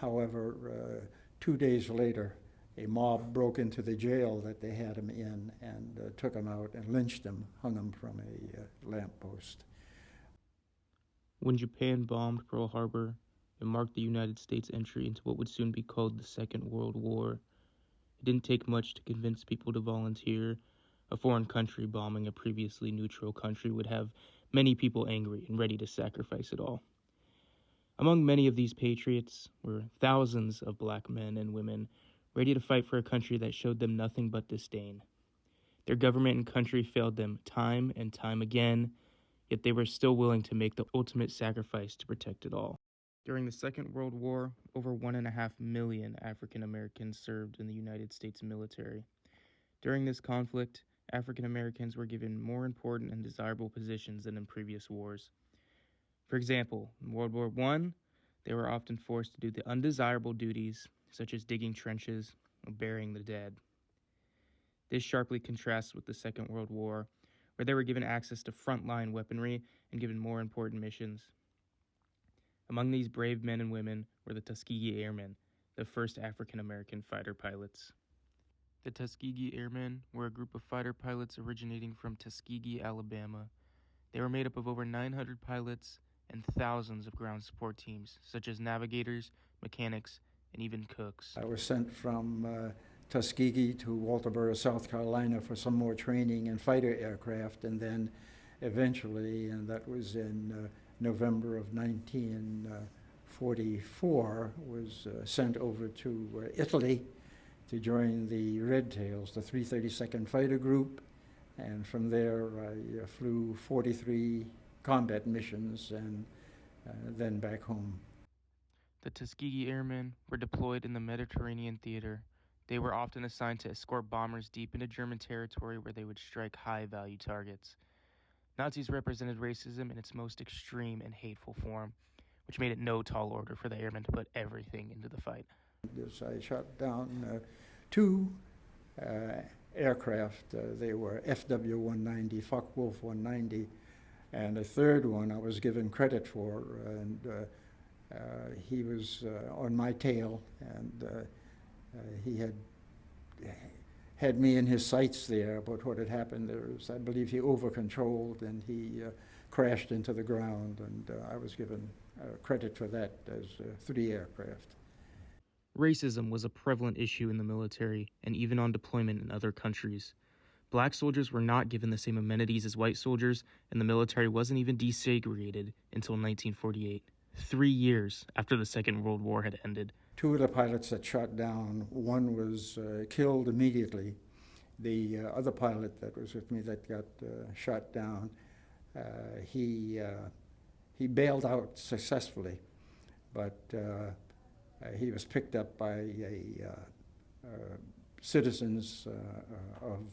However, 2 days later, a mob broke into the jail that they had him in and took him out and lynched him, hung him from a lamppost. When Japan bombed Pearl Harbor, it marked the United States' entry into what would soon be called the Second World War. It didn't take much to convince people to volunteer. A foreign country bombing a previously neutral country would have many people angry and ready to sacrifice it all. Among many of these patriots were thousands of black men and women ready to fight for a country that showed them nothing but disdain. Their government and country failed them time and time again, yet they were still willing to make the ultimate sacrifice to protect it all. During the Second World War, over 1.5 million African Americans served in the United States military. During this conflict, African Americans were given more important and desirable positions than in previous wars. For example, in World War I, they were often forced to do the undesirable duties, such as digging trenches or burying the dead. This sharply contrasts with the Second World War, where they were given access to frontline weaponry and given more important missions. Among these brave men and women were the Tuskegee Airmen, the first African American fighter pilots. The Tuskegee Airmen were a group of fighter pilots originating from Tuskegee, Alabama. They were made up of over 900 pilots and thousands of ground support teams, such as navigators, mechanics, and even cooks. I was sent from Tuskegee to Walterboro, South Carolina for some more training in fighter aircraft, and then eventually, and that was in November of 1944, was sent over to Italy to join the Red Tails, the 332nd Fighter Group, and from there I flew 43 combat missions and then back home. The Tuskegee Airmen were deployed in the Mediterranean theater. They were often assigned to escort bombers deep into German territory where they would strike high-value targets. Nazis represented racism in its most extreme and hateful form, which made it no tall order for the airmen to put everything into the fight. I shot down two aircraft. They were FW-190, Focke-Wulf 190, and a third one I was given credit for, and he was on my tail, and he had me in his sights there. But what had happened there is, I believe he over-controlled and he crashed into the ground, and I was given credit for that as 3 aircraft. Racism was a prevalent issue in the military and even on deployment in other countries. Black soldiers were not given the same amenities as white soldiers, and the military wasn't even desegregated until 1948, 3 years after the Second World War had ended. 2 of the pilots that shot down, one was killed immediately. The other pilot that was with me that got shot down, he bailed out successfully, but he was picked up by citizens of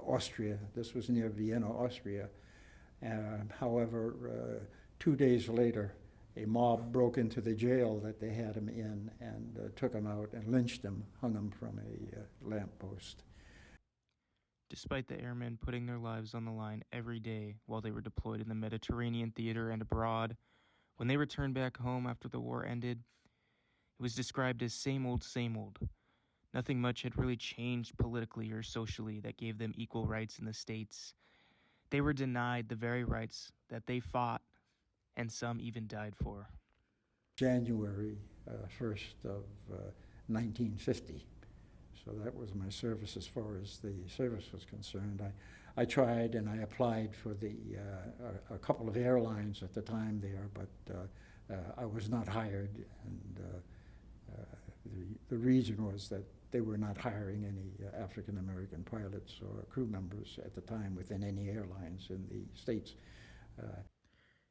Austria. This was near Vienna, Austria. However, 2 days later, a mob broke into the jail that they had him in and took him out and lynched him, hung him from a lamppost. Despite the airmen putting their lives on the line every day while they were deployed in the Mediterranean theater and abroad, when they returned back home after the war ended, it was described as same old, same old. Nothing much had really changed politically or socially that gave them equal rights in the States. They were denied the very rights that they fought, and some even died for. January 1st of 1950. So that was my service as far as the service was concerned. I tried and I applied for a couple of airlines at the time there, but I was not hired, and the reason was that they were not hiring any African American pilots or crew members at the time within any airlines in the States.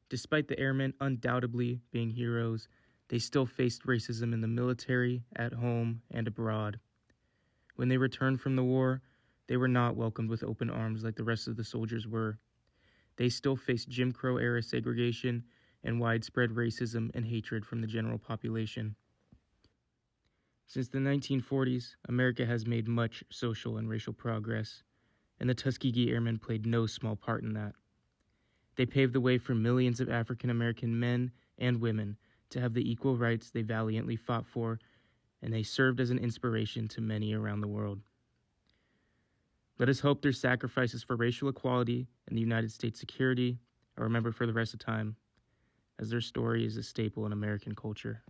Despite the airmen undoubtedly being heroes, they still faced racism in the military, at home, and abroad. When they returned from the war, they were not welcomed with open arms like the rest of the soldiers were. They still faced Jim Crow-era segregation and widespread racism and hatred from the general population. Since the 1940s, America has made much social and racial progress, and the Tuskegee Airmen played no small part in that. They paved the way for millions of African American men and women to have the equal rights they valiantly fought for, and they served as an inspiration to many around the world. Let us hope their sacrifices for racial equality and the United States' security are remembered for the rest of time, as their story is a staple in American culture.